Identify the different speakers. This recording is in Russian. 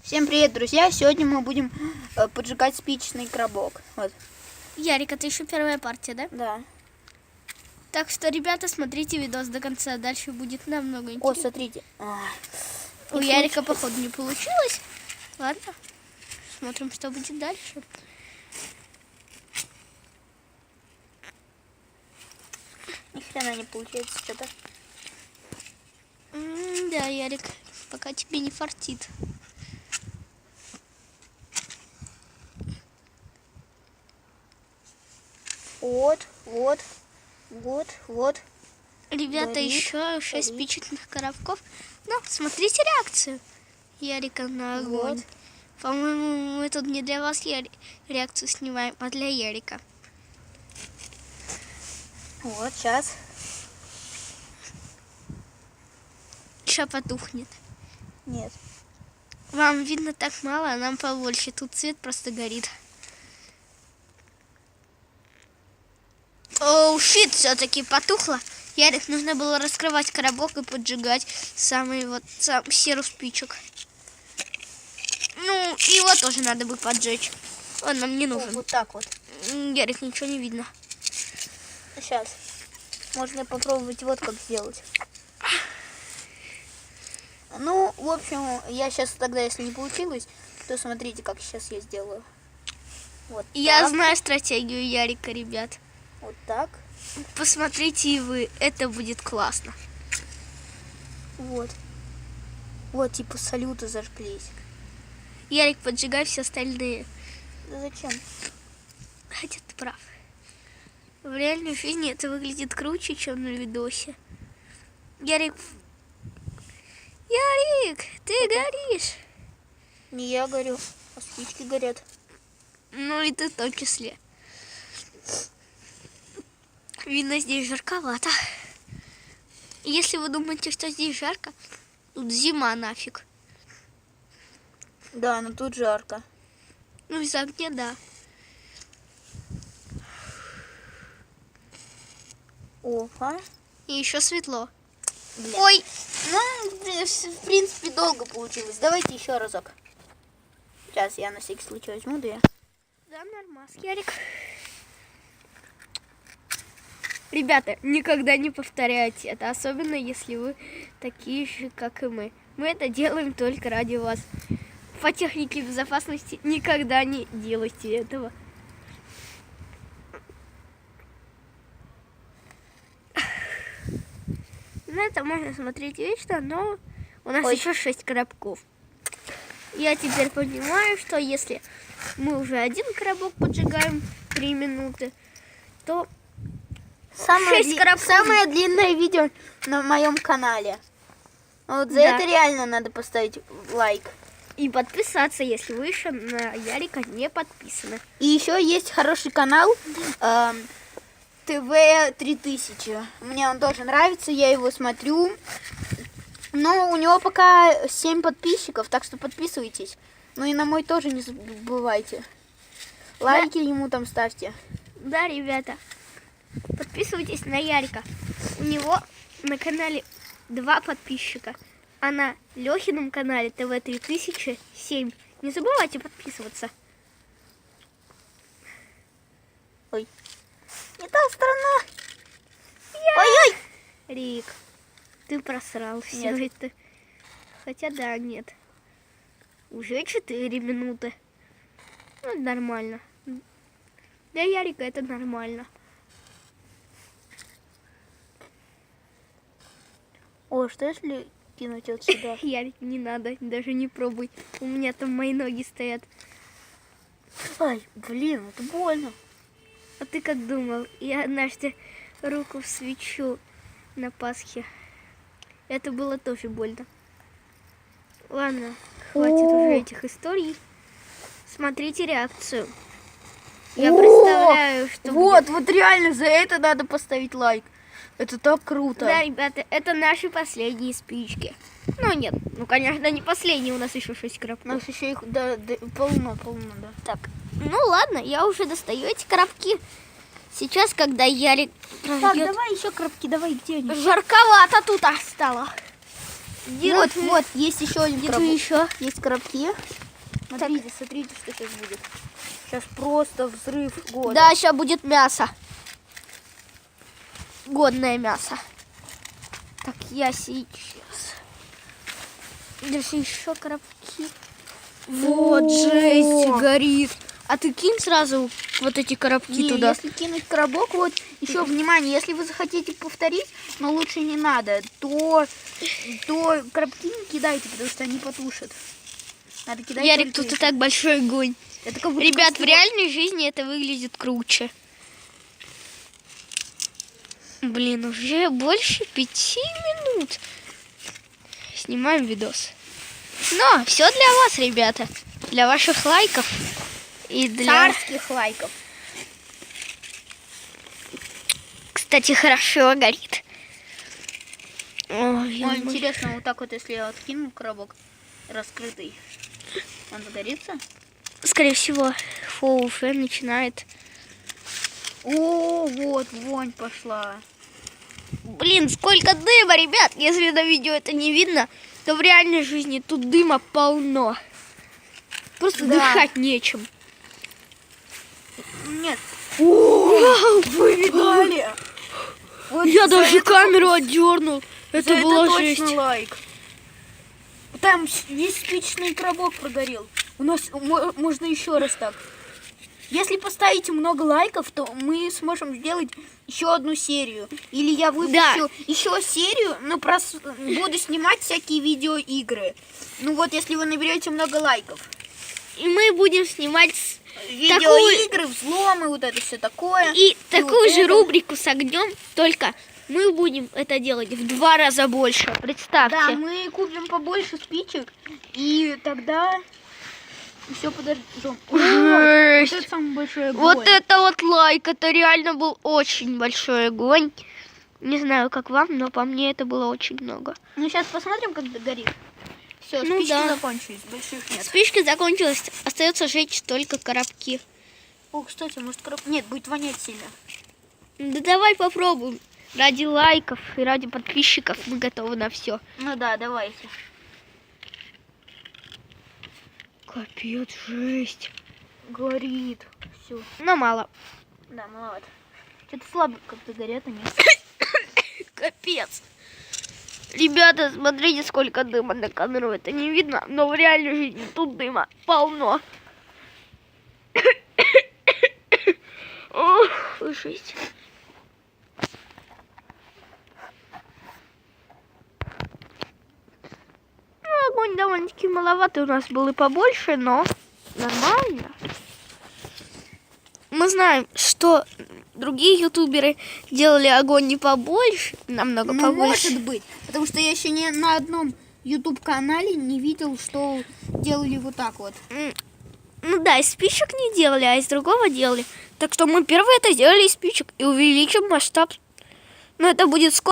Speaker 1: Всем привет, друзья! Сегодня мы будем поджигать спичечный коробок. Вот.
Speaker 2: Ярик, это еще первая партия, да?
Speaker 1: Да.
Speaker 2: Так что, ребята, смотрите видос до конца. Дальше будет намного интереснее.
Speaker 1: О, смотрите.
Speaker 2: У Ярика, походу, не получилось. Ладно, смотрим, что будет дальше.
Speaker 1: Ни хрена не получается что-то.
Speaker 2: Да, Ярик, пока тебе не фартит.
Speaker 1: Вот.
Speaker 2: Ребята,
Speaker 1: Горит,
Speaker 2: еще 6 спичечных коробков. Ну, смотрите реакцию Ярика на огонь.
Speaker 1: Вот.
Speaker 2: По-моему, мы тут не для вас реакцию снимаем, а для Ярика.
Speaker 1: Вот, сейчас.
Speaker 2: Сейчас потухнет.
Speaker 1: Нет.
Speaker 2: Вам видно так мало, а нам побольше. Тут цвет просто горит. Оу, щит, все-таки потухло. Ярик, нужно было раскрывать коробок и поджигать сам серу спичек. Ну, его тоже надо бы поджечь. Он нам не нужен.
Speaker 1: Вот так вот.
Speaker 2: Ярик, ничего не видно.
Speaker 1: Сейчас. Можно попробовать вот как сделать. Ну, в общем, я сейчас тогда, если не получилось, то смотрите, как сейчас я сделаю. Вот
Speaker 2: Я
Speaker 1: так.
Speaker 2: знаю стратегию Ярика, ребят.
Speaker 1: Вот так.
Speaker 2: Посмотрите и вы, это будет классно.
Speaker 1: Вот. Вот, типа салюты зажглись.
Speaker 2: Ярик, поджигай все остальные.
Speaker 1: Да зачем?
Speaker 2: Хотя ты прав. В реальной жизни это выглядит круче, чем на видосе. Ярик, ты горишь.
Speaker 1: Не я горю, а спички горят.
Speaker 2: Ну и ты в том числе. Видно, здесь жарковато. Если вы думаете, что здесь жарко, тут зима нафиг.
Speaker 1: Да, но тут жарко.
Speaker 2: Ну из огня, да.
Speaker 1: Опа.
Speaker 2: И еще светло.
Speaker 1: Блин.
Speaker 2: Ой,
Speaker 1: Ну, в принципе, долго получилось. Давайте еще разок. Сейчас я на всякий случай возьму, да я.
Speaker 2: да, нормас, Ярик. Ребята, никогда не повторяйте это, особенно если вы такие же, как и мы. Мы это делаем только ради вас. По технике безопасности никогда не делайте этого. На это можно смотреть вечно, но у нас еще 6 коробков. Я теперь понимаю, что если мы уже один коробок поджигаем 3 минуты, то
Speaker 1: Самое
Speaker 2: коробков.
Speaker 1: длинное видео на моем канале. Вот за
Speaker 2: Да.
Speaker 1: это реально надо поставить лайк.
Speaker 2: И подписаться, если вы еще на Ярика не подписаны.
Speaker 1: И еще есть хороший канал ТВ3000. Мне он тоже нравится, я его смотрю. Но у него пока 7 подписчиков, так что подписывайтесь. Ну и на мой тоже не забывайте. Лайки ему там ставьте.
Speaker 2: Да, ребята, подписывайтесь на Ярика. У него на канале 2 подписчика, а на Лехином канале ТВ3000 7. Не забывайте подписываться.
Speaker 1: Ой, не та сторона. Ой-ой.
Speaker 2: Рик, ты просрал все
Speaker 1: Нет.
Speaker 2: это. Хотя да, нет. Уже 4 минуты. Ну, нормально. Для Ярика это нормально.
Speaker 1: О, что если кинуть вот сюда?
Speaker 2: Ярик, не надо, даже не пробуй. У меня там мои ноги стоят.
Speaker 1: Ай, блин, это больно.
Speaker 2: А ты как думал? Я однажды руку в свечу на Пасхе. Это было тоже больно. Ладно, хватит уже этих историй. Смотрите реакцию. Я представляю, что
Speaker 1: Вот,
Speaker 2: будет.
Speaker 1: вот реально за это надо поставить лайк. Это так круто.
Speaker 2: Да, ребята, это наши последние спички. Ну нет, ну конечно не последние, у нас еще 6
Speaker 1: У
Speaker 2: коробков.
Speaker 1: нас еще их полно, да.
Speaker 2: Так, ну ладно, я уже достаю эти коробки. Сейчас, когда Ярик
Speaker 1: Так,
Speaker 2: пройдет...
Speaker 1: давай еще коробки, давай, где они?
Speaker 2: Жарковато тут стало.
Speaker 1: Вот, вот, есть еще один
Speaker 2: Где-то
Speaker 1: коробок.
Speaker 2: еще.
Speaker 1: Есть коробки. Смотрите, смотрите, что сейчас будет. Сейчас просто взрыв года.
Speaker 2: Да, сейчас будет мясо. Годное мясо. Так, я сейчас. Держи еще коробки. Вот жесть, горит. А ты кинь сразу вот эти коробки
Speaker 1: Не,
Speaker 2: туда.
Speaker 1: если кинуть коробок, вот еще внимание, если вы захотите повторить, но лучше не надо, то коробки не кидайте, потому что они потушат. Надо кидать
Speaker 2: Ярик,
Speaker 1: только
Speaker 2: тут и
Speaker 1: эти.
Speaker 2: так большой огонь.
Speaker 1: Это как будто
Speaker 2: Ребят, в
Speaker 1: костер.
Speaker 2: реальной жизни это выглядит круче. Блин, уже больше 5 минут. Снимаем видос. Но все для вас, ребята. Для ваших лайков. И для...
Speaker 1: Царских лайков.
Speaker 2: Кстати, хорошо горит. Ой,
Speaker 1: Ой, интересно, вот так вот, если я откину коробок раскрытый, он загорится?
Speaker 2: скорее всего, фоу фэн начинает.
Speaker 1: О, вот, вонь пошла.
Speaker 2: Блин, сколько дыма, ребят! Если на видео это не видно, то в реальной жизни тут дыма полно. Просто
Speaker 1: Да.
Speaker 2: дышать нечем.
Speaker 1: Нет. Вы видали? Вот
Speaker 2: Я
Speaker 1: за
Speaker 2: даже
Speaker 1: это-
Speaker 2: камеру отдернул.
Speaker 1: за
Speaker 2: Это была
Speaker 1: точно
Speaker 2: жесть.
Speaker 1: лайк. Там весь спичечный коробок прогорел. У нас можно еще раз так. Если поставите много лайков, то мы сможем сделать еще одну серию. Или я выпущу еще серию, но буду снимать всякие видеоигры. Ну вот, если вы наберете много лайков.
Speaker 2: И мы будем снимать
Speaker 1: Видеоигры, взломы, вот это все такое.
Speaker 2: и такую
Speaker 1: вот
Speaker 2: же
Speaker 1: это.
Speaker 2: рубрику с огнем, только мы будем это делать в 2 раза больше. Представьте.
Speaker 1: Да, мы купим побольше спичек, и тогда все подождем. Вот
Speaker 2: Жесть.
Speaker 1: это самый большой огонь.
Speaker 2: Вот это вот лайк, это реально был очень большой огонь. Не знаю, как вам, но по мне это было очень много.
Speaker 1: Ну, сейчас посмотрим, как догорит. Все,
Speaker 2: Ну
Speaker 1: спички
Speaker 2: да.
Speaker 1: закончились, больших нет.
Speaker 2: Спичка закончилась, остается жечь только коробки.
Speaker 1: О, кстати, может Нет, будет вонять сильно.
Speaker 2: Да давай попробуем. Ради лайков и ради подписчиков мы готовы на все.
Speaker 1: Ну да, давайте.
Speaker 2: Капец, жесть.
Speaker 1: Горит. Все.
Speaker 2: Но мало.
Speaker 1: Да, маловато. Что-то слабо как-то горят они.
Speaker 2: Капец. Ребята, смотрите, сколько дыма на камеру. Это не видно, но в реальной жизни тут дыма полно. Ох, жесть. Ну, огонь довольно-таки маловатый у нас был и побольше, но нормально. Мы знаем, что другие ютуберы делали огонь не побольше, намного
Speaker 1: Ну,
Speaker 2: побольше.
Speaker 1: может быть. Потому что я еще ни на одном YouTube-канале не видел, что делали вот так вот.
Speaker 2: Ну да, из спичек не делали, а из другого делали. Так что мы первые это сделали из спичек и увеличим масштаб. Но это будет скоро.